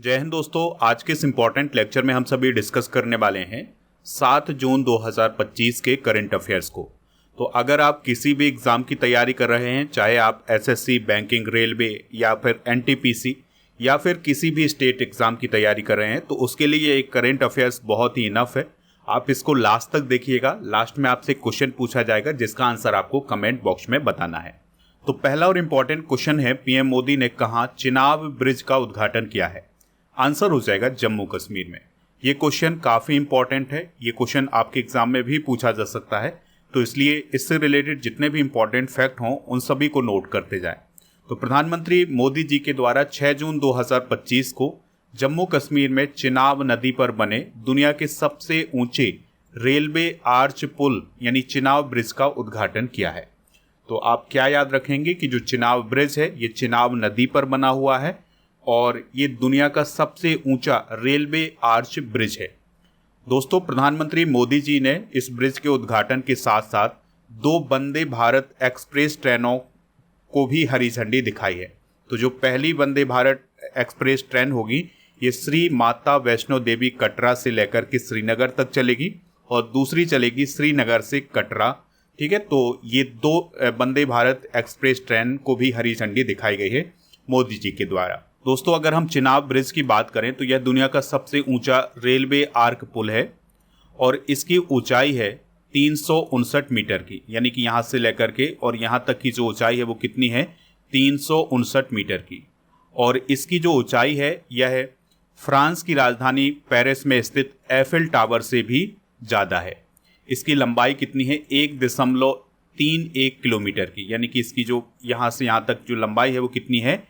जय हिंद दोस्तों। आज के इस इम्पॉर्टेंट लेक्चर में हम सभी डिस्कस करने वाले हैं 7 जून 2025 के करंट अफेयर्स को। तो अगर आप किसी भी एग्ज़ाम की तैयारी कर रहे हैं, चाहे आप एसएससी, बैंकिंग, रेलवे या फिर एनटीपीसी या फिर किसी भी स्टेट एग्ज़ाम की तैयारी कर रहे हैं, तो उसके लिए एक करंट अफेयर्स बहुत ही इनफ है। आप इसको लास्ट तक देखिएगा। लास्ट में आपसे क्वेश्चन पूछा जाएगा जिसका आंसर आपको कमेंट बॉक्स में बताना है। तो पहला और इम्पॉर्टेंट क्वेश्चन है, पीएम मोदी ने कहाँ चिनाब ब्रिज का उद्घाटन किया है? आंसर हो जाएगा जम्मू कश्मीर में। ये क्वेश्चन काफ़ी इंपॉर्टेंट है। ये क्वेश्चन आपके एग्जाम में भी पूछा जा सकता है, तो इसलिए इससे रिलेटेड जितने भी इंपॉर्टेंट फैक्ट हों उन सभी को नोट करते जाएं। तो प्रधानमंत्री मोदी जी के द्वारा 6 जून 2025 को जम्मू कश्मीर में चिनाब नदी पर बने दुनिया के सबसे ऊंचे रेलवे आर्च पुल यानी चिनाब ब्रिज का उद्घाटन किया है। तो आप क्या याद रखेंगे कि जो चिनाब ब्रिज है ये चिनाब नदी पर बना हुआ है और ये दुनिया का सबसे ऊंचा रेलवे आर्च ब्रिज है। दोस्तों, प्रधानमंत्री मोदी जी ने इस ब्रिज के उद्घाटन के साथ साथ 2 वंदे भारत एक्सप्रेस ट्रेनों को भी हरी झंडी दिखाई है। तो जो पहली वंदे भारत एक्सप्रेस ट्रेन होगी ये श्री माता वैष्णो देवी कटरा से लेकर के श्रीनगर तक चलेगी और दूसरी चलेगी श्रीनगर से कटरा। ठीक है, तो ये 2 वंदे भारत एक्सप्रेस ट्रेन को भी हरी झंडी दिखाई गई है मोदी जी के द्वारा। दोस्तों, अगर हम चिनाब ब्रिज की बात करें तो यह दुनिया का सबसे ऊंचा रेलवे आर्क पुल है और इसकी ऊंचाई है 359 मीटर की, यानी कि यहाँ से लेकर के और यहाँ तक की जो ऊंचाई है वो कितनी है? 359 मीटर की। और इसकी जो ऊंचाई है यह फ्रांस की राजधानी पेरिस में स्थित एफिल टावर से भी ज़्यादा है। इसकी लंबाई कितनी है? 1.31 किलोमीटर की, यानी कि इसकी जो यहाँ से यहाँ तक जो लंबाई है वो कितनी है?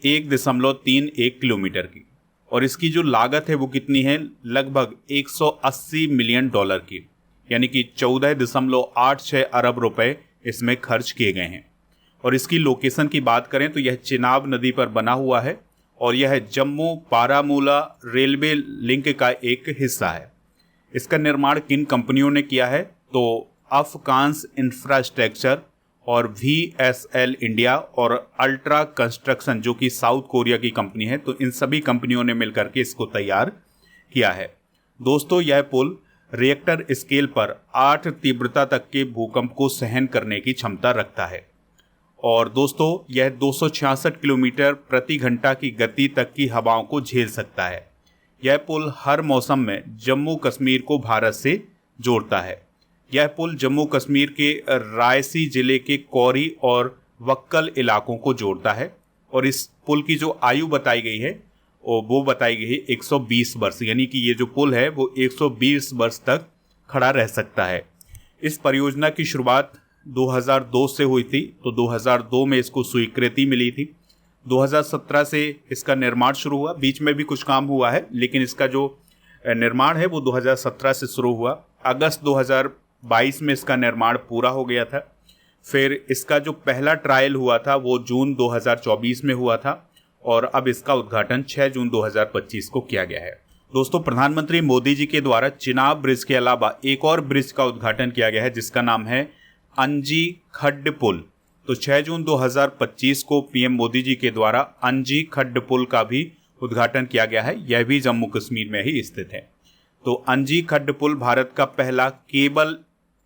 1.31 किलोमीटर की। और इसकी जो लागत है वो कितनी है? लगभग 180 मिलियन डॉलर की, यानी कि 14.86 अरब रुपए इसमें खर्च किए गए हैं। और इसकी लोकेशन की बात करें तो यह चिनाब नदी पर बना हुआ है और यह जम्मू बारामूला रेलवे लिंक का एक हिस्सा है। इसका निर्माण किन कंपनियों ने किया है? तो अफकांस इंफ्रास्ट्रक्चर और VSL इंडिया और अल्ट्रा कंस्ट्रक्शन जो कि साउथ कोरिया की कंपनी है, तो इन सभी कंपनियों ने मिलकर के इसको तैयार किया है। दोस्तों, यह पुल रिएक्टर स्केल पर 8 तीव्रता तक के भूकंप को सहन करने की क्षमता रखता है। और दोस्तों, यह 266 किलोमीटर प्रति घंटा की गति तक की हवाओं को झेल सकता है। यह पुल हर मौसम में जम्मू कश्मीर को भारत से जोड़ता है। यह पुल जम्मू कश्मीर के रायसी जिले के कौरी और वक्कल इलाकों को जोड़ता है और इस पुल की जो आयु बताई गई है वो बताई गई है 120 वर्ष, यानी कि ये जो पुल है वो 120 वर्ष तक खड़ा रह सकता है। इस परियोजना की शुरुआत 2002 से हुई थी, तो 2002 में इसको स्वीकृति मिली थी। 2017 से इसका निर्माण शुरू हुआ, बीच में भी कुछ काम हुआ है, लेकिन इसका जो निर्माण है वो 2017 से शुरू हुआ। अगस्त 2022 में इसका निर्माण पूरा हो गया था। फिर इसका जो पहला ट्रायल हुआ था वो जून 2024 में हुआ था और अब इसका उद्घाटन 6 जून 2025 को किया गया है। दोस्तों, प्रधानमंत्री मोदी जी के द्वारा चिनाब ब्रिज के अलावा एक और ब्रिज का उद्घाटन किया गया है जिसका नाम है अंजी खड्ड पुल। तो 6 जून 2025 को पीएम मोदी जी के द्वारा अंजी खड्ड पुल का भी उद्घाटन किया गया है। यह भी जम्मू कश्मीर में ही स्थित है। तो अंजी खड्ड पुल भारत का पहला केबल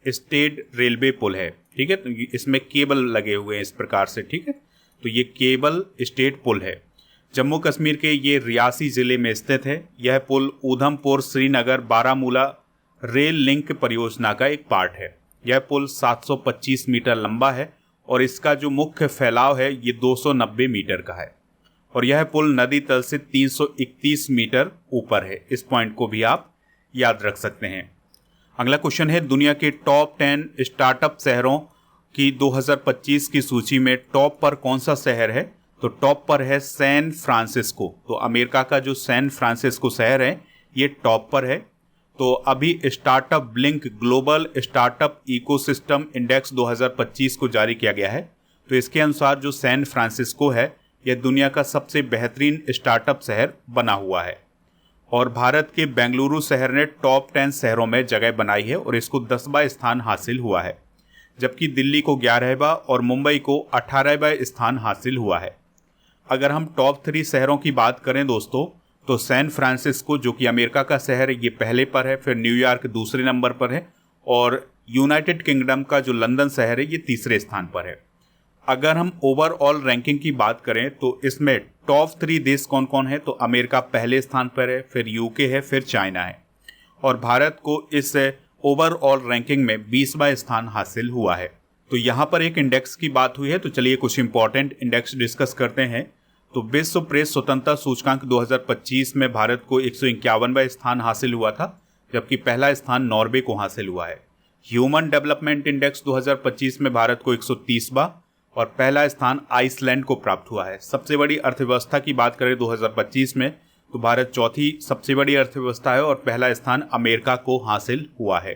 स्टेड रेलवे पुल है। ठीक है, तो इसमें केबल लगे हुए हैं इस प्रकार से। ठीक है, तो ये केबल स्टेड पुल है। जम्मू कश्मीर के ये रियासी जिले में स्थित है। यह पुल उधमपुर श्रीनगर बारामूला रेल लिंक परियोजना का एक पार्ट है। यह पुल 725 मीटर लंबा है और इसका जो मुख्य फैलाव है ये 290 मीटर का है और यह पुल नदी तल से 331 मीटर ऊपर है। इस पॉइंट को भी आप याद रख सकते हैं। अगला क्वेश्चन है, दुनिया के टॉप 10 स्टार्टअप शहरों की 2025 की सूची में टॉप पर कौन सा शहर है? तो टॉप पर है सैन फ्रांसिस्को। तो अमेरिका का जो सैन फ्रांसिस्को शहर है ये टॉप पर है। तो अभी startup blink global startup ecosystem index 2025 को जारी किया गया है। तो इसके अनुसार जो सैन फ्रांसिस्को है यह दुनिया का सबसे बेहतरीन स्टार्टअप शहर बना हुआ है और भारत के बेंगलुरु शहर ने टॉप 10 शहरों में जगह बनाई है और इसको 10वां स्थान हासिल हुआ है, जबकि दिल्ली को 11वां और मुंबई को 18वां स्थान हासिल हुआ है। अगर हम टॉप 3 शहरों की बात करें दोस्तों, तो सैन फ्रांसिस्को जो कि अमेरिका का शहर है ये पहले पर है, फिर न्यूयॉर्क दूसरे नंबर पर है और यूनाइटेड किंगडम का जो लंदन शहर है ये तीसरे स्थान पर है। अगर हम ओवरऑल रैंकिंग की बात करें तो इसमें टॉप 3 देश कौन कौन है, तो अमेरिका पहले स्थान पर है, फिर यूके है, फिर चाइना है और भारत को इस ओवरऑल रैंकिंग में 20वां स्थान हासिल हुआ है। तो यहाँ पर एक इंडेक्स की बात हुई है, तो चलिए कुछ इंपॉर्टेंट इंडेक्स डिस्कस करते हैं। तो विश्व प्रेस स्वतंत्रता सूचकांक 2025 में भारत को 151वां स्थान हासिल हुआ था, जबकि पहला स्थान नॉर्वे को हासिल हुआ है। ह्यूमन डेवलपमेंट इंडेक्स 2025 में भारत को 130वां और पहला स्थान आइसलैंड को प्राप्त हुआ है। सबसे बड़ी अर्थव्यवस्था की बात करें 2025 में तो भारत चौथी सबसे बड़ी अर्थव्यवस्था है और पहला स्थान अमेरिका को हासिल हुआ है।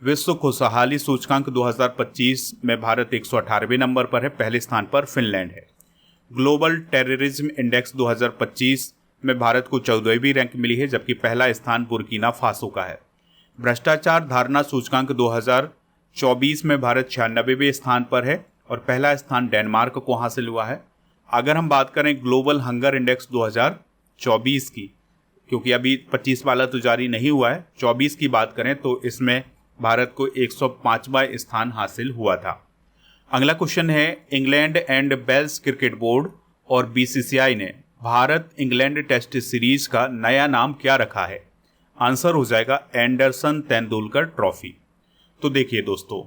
विश्व खुशहाली सूचकांक 2025 में भारत 118वें नंबर पर है, पहले स्थान पर फिनलैंड है। ग्लोबल टेररिज्म इंडेक्स 2025 में भारत को 14वीं रैंक मिली है, जबकि पहला स्थान बुर्किना फासो का है। भ्रष्टाचार धारणा सूचकांक 2024 में भारत 96वें स्थान पर है और पहला स्थान डेनमार्क को हासिल हुआ है। अगर हम बात करें ग्लोबल हंगर इंडेक्स 2024 की, क्योंकि अभी 25 वाला तो जारी नहीं हुआ है, 24 की बात करें तो इसमें भारत को 105वां स्थान हासिल हुआ था। अगला क्वेश्चन है, England and Wales cricket board और बीसीसीआई ने भारत इंग्लैंड टेस्ट सीरीज का नया नाम क्या रखा है? आंसर हो जाएगा एंडरसन तेंदुलकर ट्रॉफी। तो देखिए दोस्तों,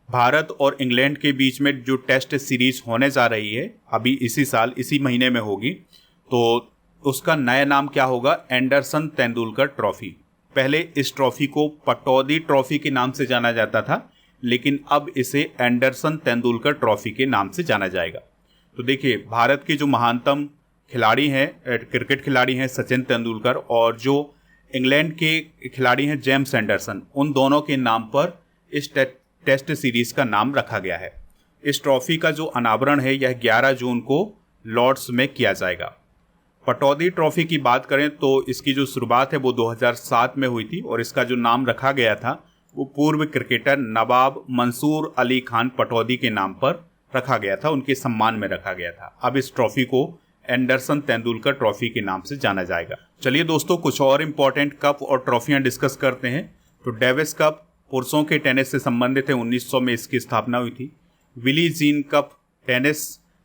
भारत और इंग्लैंड के बीच में जो टेस्ट सीरीज होने जा रही है अभी इसी साल इसी महीने में होगी, तो उसका नया नाम क्या होगा? Anderson Tendulkar trophy. पहले इस ट्रॉफी को पटौदी ट्रॉफी के नाम से जाना जाता था, लेकिन अब इसे एंडरसन तेंदुलकर ट्रॉफी के नाम से जाना जाएगा। तो देखिए, भारत के जो महानतम खिलाड़ी हैं, क्रिकेट खिलाड़ी हैं सचिन तेंदुलकर, और जो इंग्लैंड के खिलाड़ी हैं जेम्स एंडरसन, उन दोनों के नाम पर इस टेस्ट सीरीज का नाम रखा गया है। इस ट्रॉफी का जो अनावरण है यह 11 जून को लॉर्ड्स में किया जाएगा। पटौदी ट्रॉफी की बात करें तो इसकी जो शुरुआत है वो 2007 में हुई थी और इसका जो नाम रखा गया था वो पूर्व क्रिकेटर नवाब मंसूर अली खान पटौदी के नाम पर रखा गया था, उनके सम्मान में रखा गया था। अब इस ट्रॉफी को एंडरसन तेंदुलकर ट्रॉफी के नाम से जाना जाएगा। चलिए दोस्तों, कुछ और इम्पोर्टेंट कप और ट्रॉफियां डिस्कस करते हैं। तो डेविस कप पुरुषों के टेनिस से संबंधित है, 1900 में इसकी स्थापना हुई थी। विली जीन कप टेनिस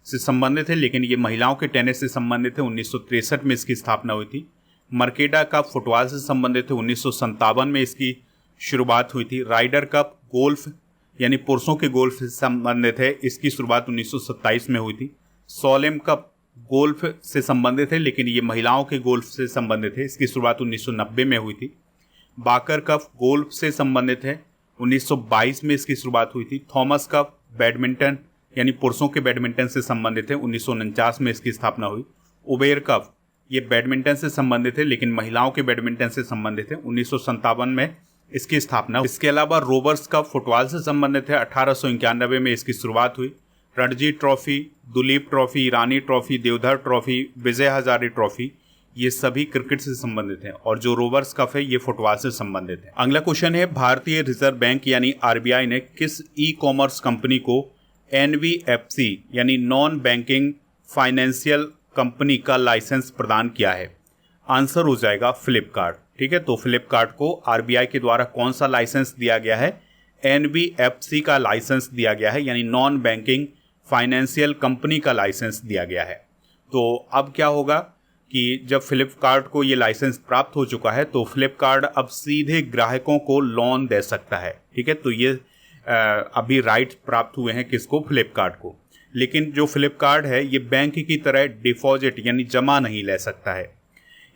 से संबंधित है, लेकिन ये महिलाओं के टेनिस से संबंधित है, 1963 में इसकी स्थापना हुई थी। मर्केडा कप फुटबॉल से संबंधित है, 1957 में इसकी शुरुआत हुई थी। राइडर कप गोल्फ यानी पुरुषों के गोल्फ से संबंधित है, इसकी शुरुआत 1927 में हुई थी। सोलेम कप गोल्फ से संबंधित है, लेकिन ये महिलाओं के गोल्फ से संबंधित है, इसकी शुरुआत 1990 में हुई थी। बाकर कप गोल्फ से संबंधित है, 1922 में इसकी शुरुआत हुई थी। थॉमस कप बैडमिंटन यानी पुरुषों के बैडमिंटन से संबंधित है, 1949 में इसकी स्थापना हुई। उबेर कप ये बैडमिंटन से संबंधित है, लेकिन महिलाओं के बैडमिंटन से संबंधित है, 1957 में इसकी स्थापना। इसके अलावा रोबर्स कप फुटबॉल से संबंधित है, 1891 में इसकी शुरुआत हुई। रणजी ट्रॉफी, दुलीप ट्रॉफी, ईरानी trophy, Deodhar trophy, Vijay Hazare trophy, ये सभी क्रिकेट से संबंधित हैं और जो रोबर्स कप है ये फुटबॉल से संबंधित है। अगला क्वेश्चन है, भारतीय रिजर्व बैंक यानी आरबीआई ने किस ई कॉमर्स कंपनी को एनबीएफसी यानी नॉन बैंकिंग फाइनेंशियल कंपनी का लाइसेंस प्रदान किया है? आंसर हो जाएगा फ्लिपकार्ट। ठीक है, तो फ्लिपकार्ट को आरबीआई के द्वारा कौन सा लाइसेंस दिया गया है? एनबीएफसी का लाइसेंस दिया गया है, यानी नॉन बैंकिंग फाइनेंशियल कंपनी का लाइसेंस दिया गया है। तो अब क्या होगा कि जब फ्लिपकार्ट को ये लाइसेंस प्राप्त हो चुका है तो फ्लिपकार्ट अब सीधे ग्राहकों को लोन दे सकता है। ठीक है, तो ये अभी राइट प्राप्त हुए हैं किसको? फ्लिपकार्ट को। लेकिन जो फ्लिपकार्ट है ये बैंक की तरह डिपॉजिट यानी जमा नहीं ले सकता है।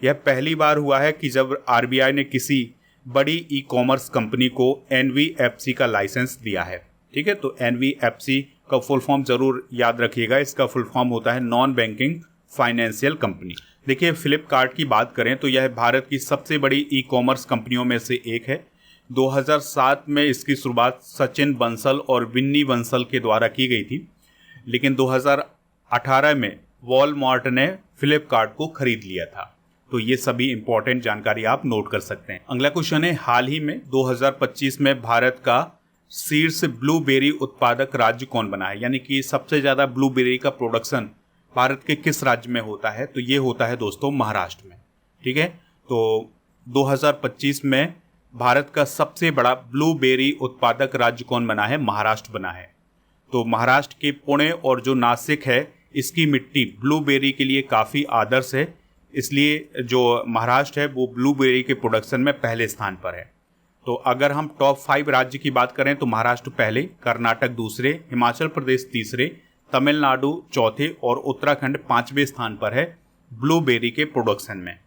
यह पहली बार हुआ है कि जब आरबीआई ने किसी बड़ी ई कॉमर्स कंपनी को एनबीएफसी का लाइसेंस दिया है। ठीक है, तो एनबीएफसी का फुल फॉर्म जरूर याद रखिएगा, इसका फुल फॉर्म होता है नॉन बैंकिंग फाइनेंशियल कंपनी। देखिए, फ्लिपकार्ट की बात करें तो यह भारत की सबसे बड़ी ई कॉमर्स कंपनियों में से एक है। 2007 में इसकी शुरुआत सचिन बंसल और विन्नी बंसल के द्वारा की गई थी, लेकिन 2018 में वॉलमार्ट ने फ्लिपकार्ट को खरीद लिया था। तो ये सभी इंपॉर्टेंट जानकारी आप नोट कर सकते हैं। अगला क्वेश्चन है, हाल ही में 2025 में भारत का शीर्ष ब्लूबेरी उत्पादक राज्य कौन बना है? यानी कि सबसे ज़्यादा ब्लूबेरी का प्रोडक्शन भारत के किस राज्य में होता है? तो ये होता है दोस्तों महाराष्ट्र में। ठीक है। तो 2025 में भारत का सबसे बड़ा ब्लूबेरी उत्पादक राज्य कौन बना है? महाराष्ट्र बना है। तो महाराष्ट्र के पुणे और जो नासिक है, इसकी मिट्टी ब्लूबेरी के लिए काफ़ी आदर्श है, इसलिए जो महाराष्ट्र है वो ब्लूबेरी के प्रोडक्शन में पहले स्थान पर है। तो अगर हम टॉप 5 राज्य की बात करें तो महाराष्ट्र पहले, कर्नाटक दूसरे, हिमाचल प्रदेश तीसरे, तमिलनाडु चौथे और उत्तराखंड 5वें स्थान पर है ब्लूबेरी के प्रोडक्शन में।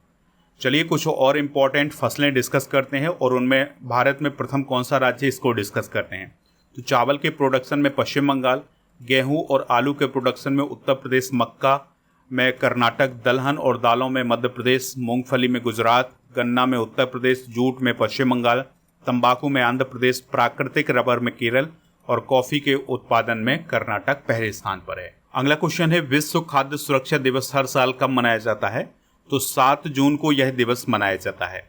चलिए कुछ और इम्पॉर्टेंट फसलें डिस्कस करते हैं और उनमें भारत में प्रथम कौन सा राज्य है इसको डिस्कस करते हैं। तो चावल के प्रोडक्शन में पश्चिम बंगाल, गेहूं और आलू के प्रोडक्शन में उत्तर प्रदेश, मक्का में कर्नाटक, दलहन और दालों में मध्य प्रदेश, मूंगफली में गुजरात, गन्ना में उत्तर प्रदेश, जूट में पश्चिम बंगाल, तंबाकू में आंध्र प्रदेश, प्राकृतिक रबर में केरल और कॉफी के उत्पादन में कर्नाटक पहले स्थान पर है। अगला क्वेश्चन है, विश्व खाद्य सुरक्षा दिवस हर साल कब मनाया जाता है? तो 7 जून को यह दिवस मनाया जाता है।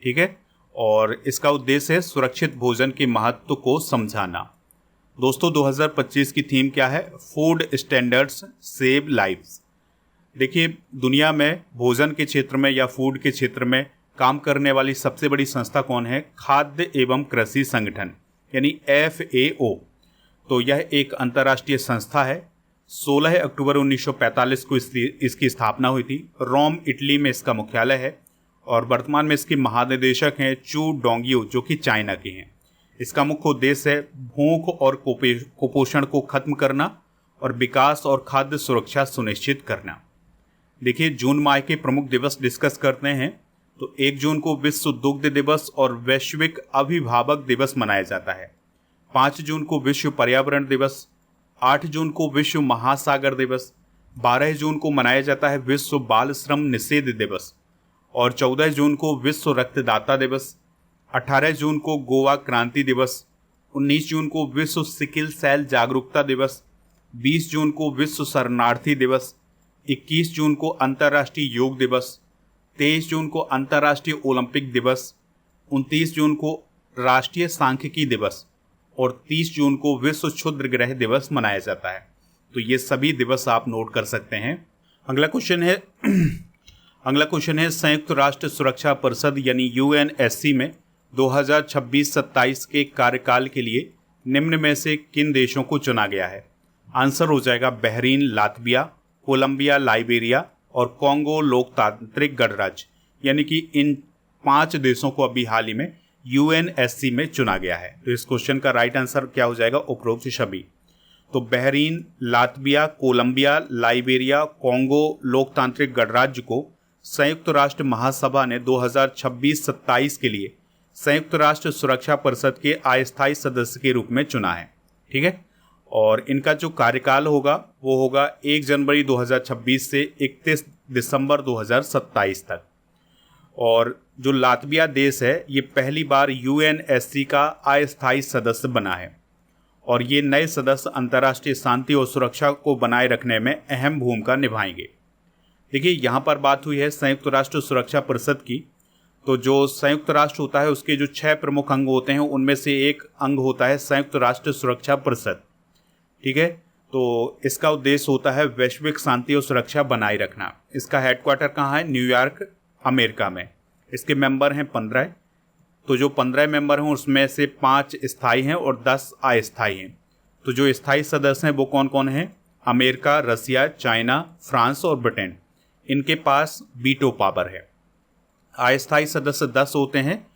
ठीक है, और इसका उद्देश्य है सुरक्षित भोजन के महत्व को समझाना। दोस्तों 2025 की थीम क्या है? Food standards save lives. देखिए, दुनिया में भोजन के क्षेत्र में या फूड के क्षेत्र में काम करने वाली सबसे बड़ी संस्था कौन है? खाद्य एवं कृषि संगठन यानी FAO। तो यह एक अंतर्राष्ट्रीय संस्था है। 16 अक्टूबर 1945 को इसकी स्थापना हुई थी। रोम इटली में इसका मुख्यालय है और वर्तमान में इसके महानिदेशक हैं चू डोंगियो, जो कि चाइना के हैं। इसका मुख्य उद्देश्य है भूख और कुपोषण को खत्म करना और विकास और खाद्य सुरक्षा सुनिश्चित करना। देखिए, जून माह के प्रमुख दिवस डिस्कस करते हैं। तो 1 जून को विश्व दुग्ध दिवस और वैश्विक अभिभावक दिवस मनाया जाता है। 5 जून को विश्व पर्यावरण दिवस, 8 जून को विश्व महासागर दिवस, 12 जून को मनाया जाता है विश्व बाल श्रम निषेध दिवस और 14 जून को विश्व रक्तदाता दिवस, 18 जून को गोवा क्रांति दिवस, 19 जून को विश्व सिकिल सेल जागरूकता दिवस, 20 जून को विश्व शरणार्थी दिवस, 21 जून को अंतर्राष्ट्रीय योग दिवस, 23 जून को अंतर्राष्ट्रीय ओलंपिक दिवस, 29 जून को राष्ट्रीय सांख्यिकी दिवस और 30 जून को विश्व क्षुद्र ग्रह दिवस मनाया जाता है। तो ये सभी दिवस आप नोट कर सकते हैं। अगला क्वेश्चन है संयुक्त राष्ट्र सुरक्षा परिषद यानी UNSC में 2026-27 के कार्यकाल के लिए निम्न में से किन देशों को चुना गया है? आंसर हो जाएगा बहरीन, लातविया, कोलंबिया, लाइबेरिया और कॉन्गो लोकतांत्रिक गणराज्य। यानी कि इन 5 देशों को अभी हाल ही में UNSC में चुना गया है। तो इस क्वेश्चन का राइट आंसर क्या हो जाएगा? उपरोक्त सभी। तो Bahrain, Latvia, Colombia, Liberia, Congo लोकतांत्रिक गणराज्य को संयुक्त राष्ट्र महासभा ने 2026-27 के लिए संयुक्त राष्ट्र सुरक्षा परिषद के अस्थायी सदस्य के रूप में चुना है। ठीक है, और इनका जो कार्यकाल होगा वो होगा 1 जनवरी 2026 से 31 दिसंबर 2027 तक। और जो लातविया देश है ये पहली बार UNSC का अस्थायी सदस्य बना है और ये नए सदस्य अंतर्राष्ट्रीय शांति और सुरक्षा को बनाए रखने में अहम भूमिका निभाएंगे। देखिए, यहाँ पर बात हुई है संयुक्त राष्ट्र सुरक्षा परिषद की। तो जो संयुक्त राष्ट्र होता है उसके जो 6 प्रमुख अंग होते हैं उनमें से एक अंग होता है संयुक्त राष्ट्र सुरक्षा परिषद। ठीक है, तो इसका उद्देश्य होता है वैश्विक शांति और सुरक्षा बनाए रखना। इसका हेडक्वार्टर कहाँ है? न्यूयॉर्क, अमेरिका में। इसके मेंबर हैं 15। तो जो 15 मेंबर हैं उसमें से 5 स्थायी हैं और 10 अस्थायी हैं। तो जो स्थायी सदस्य हैं वो कौन कौन हैं? अमेरिका, रसिया, चाइना, फ्रांस और ब्रिटेन। इनके पास वीटो पावर है। अस्थायी सदस्य 10 होते हैं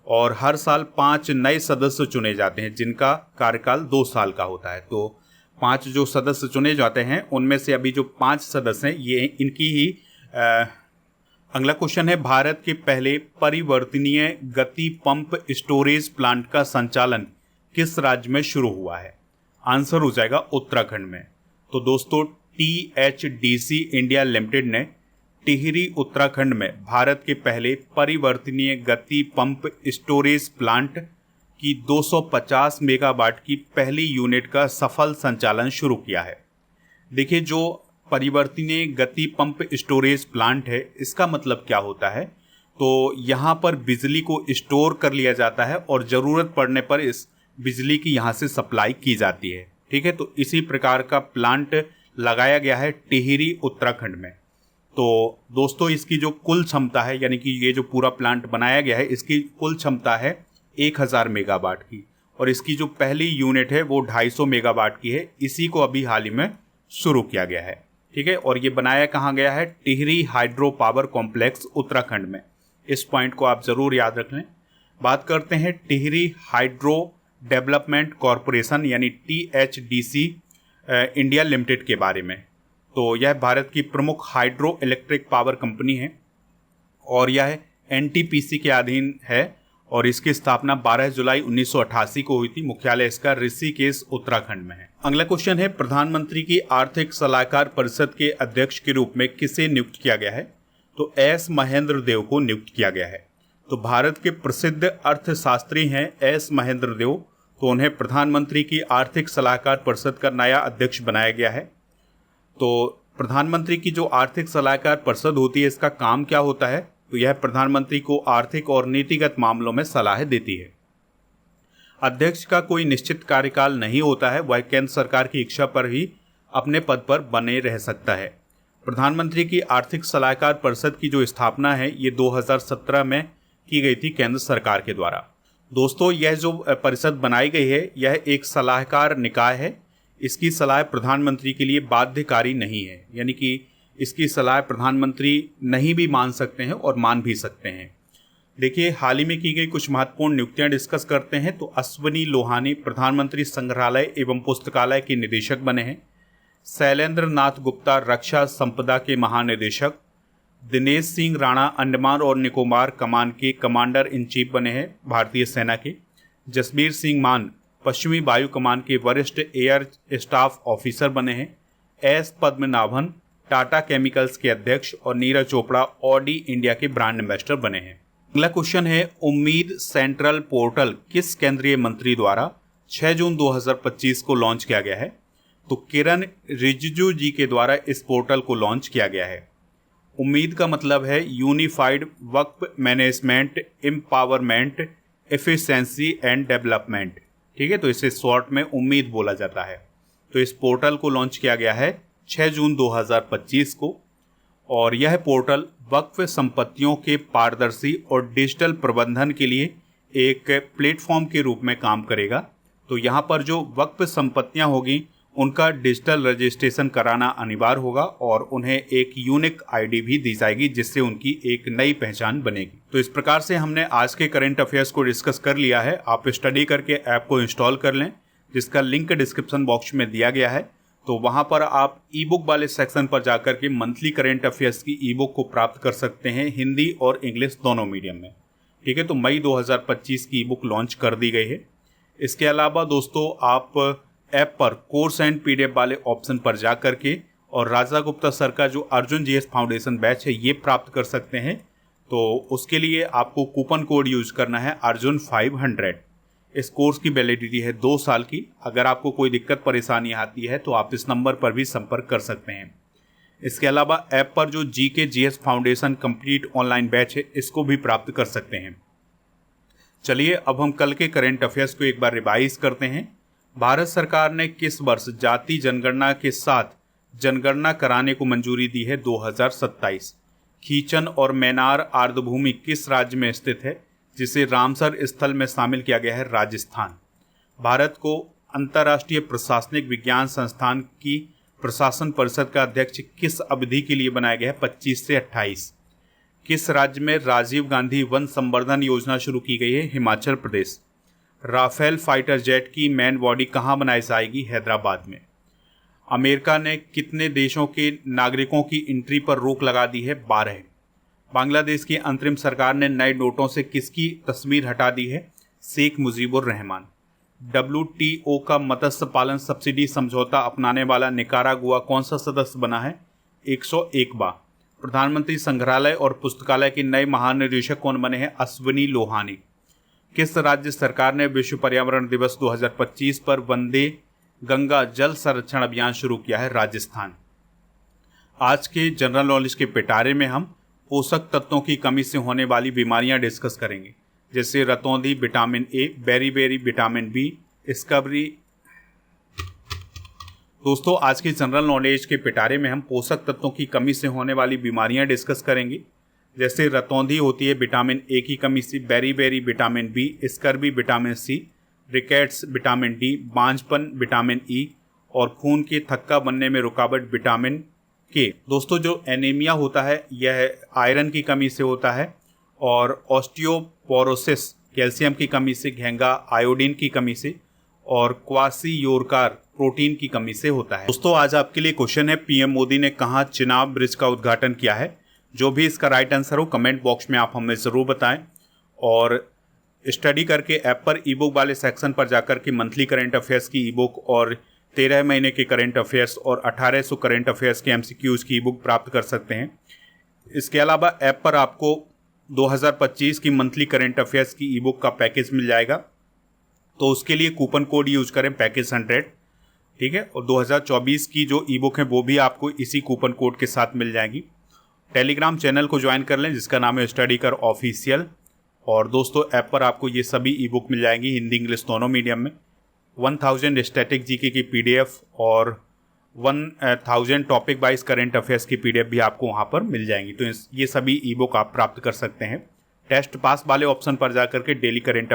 और हर साल 5 नए सदस्य चुने जाते हैं जिनका कार्यकाल 2 साल का होता है। तो 5 जो सदस्य चुने जाते हैं उनमें से अभी जो 5 सदस्य हैं ये इनकी ही। अगला क्वेश्चन है, भारत के पहले परिवर्तनीय गति पंप स्टोरेज प्लांट का संचालन किस राज्य में शुरू हुआ है? आंसर हो जाएगा उत्तराखंड में। तो दोस्तों THDC इंडिया लिमिटेड ने टिहरी उत्तराखंड में भारत के पहले परिवर्तनीय गति पंप स्टोरेज प्लांट की 250 मेगावाट की पहली यूनिट का सफल संचालन शुरू किया है। देखिए, जो परिवर्तनीय गति पंप स्टोरेज प्लांट है इसका मतलब क्या होता है? तो यहाँ पर बिजली को स्टोर कर लिया जाता है और ज़रूरत पड़ने पर इस बिजली की यहाँ से सप्लाई की जाती है। ठीक है, तो इसी प्रकार का प्लांट लगाया गया है टिहरी उत्तराखंड में। तो दोस्तों इसकी जो कुल क्षमता है, यानी कि ये जो पूरा प्लांट बनाया गया है, इसकी कुल क्षमता है 1000 मेगावाट की, और इसकी जो पहली यूनिट है वो 250 मेगावाट की है। इसी को अभी हाल ही में शुरू किया गया है। ठीक है, और ये बनाया कहाँ गया है? Tehri hydro power complex Uttarakhand में। इस पॉइंट को आप ज़रूर याद रख लें। बात करते हैं टिहरी हाइड्रो डेवलपमेंट कॉरपोरेशन यानी THDC इंडिया लिमिटेड के बारे में। तो यह भारत की प्रमुख हाइड्रो इलेक्ट्रिक पावर कंपनी है और यह NTPC के अधीन है, और इसकी स्थापना 12 जुलाई 1988 को हुई थी। मुख्यालय इसका ऋषिकेश उत्तराखंड में है। अगला क्वेश्चन है, प्रधानमंत्री की आर्थिक सलाहकार परिषद के अध्यक्ष के रूप में किसे नियुक्त किया गया है? तो S महेंद्र देव को नियुक्त किया गया है। तो भारत के प्रसिद्ध अर्थशास्त्री हैं S महेंद्र देव, तो उन्हें प्रधानमंत्री की आर्थिक सलाहकार परिषद का नया अध्यक्ष बनाया गया है। तो प्रधानमंत्री की जो आर्थिक सलाहकार परिषद होती है, इसका काम क्या होता है? तो यह प्रधानमंत्री को आर्थिक और नीतिगत मामलों में सलाह देती है। अध्यक्ष का कोई निश्चित कार्यकाल नहीं होता है, वह केंद्र सरकार की इच्छा पर ही अपने पद पर बने रह सकता है। प्रधानमंत्री की आर्थिक सलाहकार परिषद की जो स्थापना है ये 2017 में की गई थी केंद्र सरकार के द्वारा। दोस्तों यह जो परिषद बनाई गई है यह एक सलाहकार निकाय है। इसकी सलाह प्रधानमंत्री के लिए बाध्यकारी नहीं है, यानी कि इसकी सलाह प्रधानमंत्री नहीं भी मान सकते हैं और मान भी सकते हैं। देखिए हाल ही में की गई कुछ महत्वपूर्ण नियुक्तियां डिस्कस करते हैं। तो अश्वनी लोहानी प्रधानमंत्री संग्रहालय एवं पुस्तकालय के निदेशक बने हैं। शैलेंद्र नाथ गुप्ता रक्षा संपदा के महानिदेशक। दिनेश सिंह राणा अंडमान और निकोबार कमान के कमांडर इन चीफ बने हैं भारतीय सेना के। जसबीर सिंह मान पश्चिमी वायु कमान के वरिष्ठ एयर स्टाफ ऑफिसर बने हैं। एस पद्मनाभन टाटा केमिकल्स के अध्यक्ष और नीरज चोपड़ा ऑडी इंडिया के ब्रांड एम्बेसडर बने हैं। अगला क्वेश्चन है, उम्मीद सेंट्रल पोर्टल किस केंद्रीय मंत्री द्वारा 6 जून 2025 को लॉन्च किया गया है? तो किरण रिजिजू जी के द्वारा इस पोर्टल को लॉन्च किया गया है। उम्मीद का मतलब है unified work management empowerment efficiency and development. ठीक है, तो इसे शॉर्ट में उम्मीद बोला जाता है। तो इस पोर्टल को लॉन्च किया गया है 6 जून 2025 को, और यह पोर्टल वक्फ संपत्तियों के पारदर्शी और डिजिटल प्रबंधन के लिए एक प्लेटफॉर्म के रूप में काम करेगा। तो यहाँ पर जो वक्फ संपत्तियाँ होगी उनका डिजिटल रजिस्ट्रेशन कराना अनिवार्य होगा और उन्हें एक यूनिक आईडी भी दी जाएगी, जिससे उनकी एक नई पहचान बनेगी। तो इस प्रकार से हमने आज के करंट अफेयर्स को डिस्कस कर लिया है। आप स्टडी करके ऐप को इंस्टॉल कर लें, जिसका लिंक डिस्क्रिप्शन बॉक्स में दिया गया है। तो वहाँ पर आप ई बुक वाले सेक्शन पर जाकर के मंथली करंट अफेयर्स की ई बुक को प्राप्त कर सकते हैं, हिंदी और इंग्लिश दोनों मीडियम में। ठीक है, तो मई 2025 की ई बुक लॉन्च कर दी गई है। इसके अलावा दोस्तों आप ऐप पर कोर्स एंड PDF वाले ऑप्शन पर जा करके और राजा गुप्ता सर का जो अर्जुन GS फाउंडेशन बैच है ये प्राप्त कर सकते हैं। तो उसके लिए आपको कूपन कोड यूज करना है अर्जुन 500। इस कोर्स की वैलिडिटी है 2 साल की। अगर आपको कोई दिक्कत परेशानी आती है तो आप इस नंबर पर भी संपर्क कर सकते हैं। इसके अलावा ऐप पर जो GK GS foundation complete online batch है इसको भी प्राप्त कर सकते हैं। चलिए अब हम कल के करंट अफेयर्स को एक बार रिवाइज करते हैं। भारत सरकार ने किस वर्ष जाति जनगणना के साथ जनगणना कराने को मंजूरी दी है? 2027। खीचन और मैनार आर्द्रभूमि किस राज्य में स्थित है, जिसे रामसर स्थल में शामिल किया गया है? राजस्थान। भारत को अंतर्राष्ट्रीय प्रशासनिक विज्ञान संस्थान की प्रशासन परिषद का अध्यक्ष किस अवधि के लिए बनाया गया है? 25 से 28। किस राज्य में राजीव गांधी वन संवर्धन योजना शुरू की गई है? Himachal Pradesh. Rafale fighter jet की मेन बॉडी कहाँ बनाई जाएगी? हैदराबाद में। अमेरिका ने कितने देशों के नागरिकों की एंट्री पर रोक लगा दी है? 12। बांग्लादेश की अंतरिम सरकार ने नए नोटों से किसकी तस्वीर हटा दी है? शेख मुजीबुर रहमान। WTO का मत्स्य पालन सब्सिडी समझौता अपनाने वाला निकारागुआ कौन सा सदस्य बना है? 101वां। प्रधानमंत्री संग्रहालय और पुस्तकालय के नए महानिदेशक कौन बने हैं? अश्वनी लोहानी। किस राज्य सरकार ने विश्व पर्यावरण दिवस 2025 पर वंदे गंगा जल संरक्षण अभियान शुरू किया है? राजस्थान। आज के जनरल नॉलेज के पिटारे में हम पोषक तत्वों की कमी से होने वाली बीमारियां डिस्कस करेंगे, जैसे रतौंधी vitamin A, beri vitamin B, scurvy. दोस्तों आज के जनरल नॉलेज के पिटारे में हम पोषक तत्वों की कमी से होने वाली बीमारियां डिस्कस करेंगे, जैसे रतौंधी होती है विटामिन ए की कमी से, बेरी vitamin B, scurvy vitamin C, rickets vitamin D, बांझपन विटामिन ई और खून के थक्का बनने में रुकावट विटामिन के। दोस्तों जो एनीमिया होता है यह आयरन की कमी से होता है, और ऑस्टियोपोरोसिस कैल्शियम की कमी से, घेंगा आयोडीन की कमी से और क्वासियोरकार प्रोटीन की कमी से होता है। दोस्तों आज आपके लिए क्वेश्चन है, पीएम मोदी ने कहाँ चिनाब ब्रिज का उद्घाटन किया है? जो भी इसका राइट आंसर हो कमेंट बॉक्स में आप हमें ज़रूर बताएं, और स्टडी करके ऐप पर ई बुक वाले सेक्शन पर जाकर के मंथली करंट अफेयर्स की ई बुक और 13 महीने के करंट अफेयर्स और 1800 करंट अफेयर्स के MCQs की ई बुक प्राप्त कर सकते हैं। इसके अलावा ऐप पर आपको 2025 की मंथली करंट अफेयर्स की ई बुक का पैकेज मिल जाएगा, तो उसके लिए कूपन कोड यूज करें पैकेज 100, ठीक है। और 2024 की जो ई बुक है वो भी आपको इसी कूपन कोड के साथ मिल जाएगी। टेलीग्राम चैनल को ज्वाइन कर लें जिसका नाम है स्टडी कर ऑफिशियल, और दोस्तों ऐप पर आपको ये सभी ई बुक मिल जाएंगी हिंदी इंग्लिश दोनों मीडियम में। 1000 स्टैटिक जीके की PDF और 1000 टॉपिक वाइज करंट अफेयर्स की PDF भी आपको वहाँ पर मिल जाएंगी। तो ये सभी ई बुक आप प्राप्त कर सकते हैं। टेस्ट पास वाले ऑप्शन पर जाकर के डेली करंट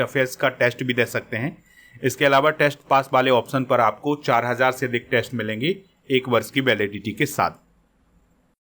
अफेयर्स का टेस्ट भी दे सकते हैं। इसके अलावा टेस्ट पास वाले ऑप्शन पर आपको 4000 से अधिक टेस्ट मिलेंगे 1 वर्ष की वैलिडिटी के साथ।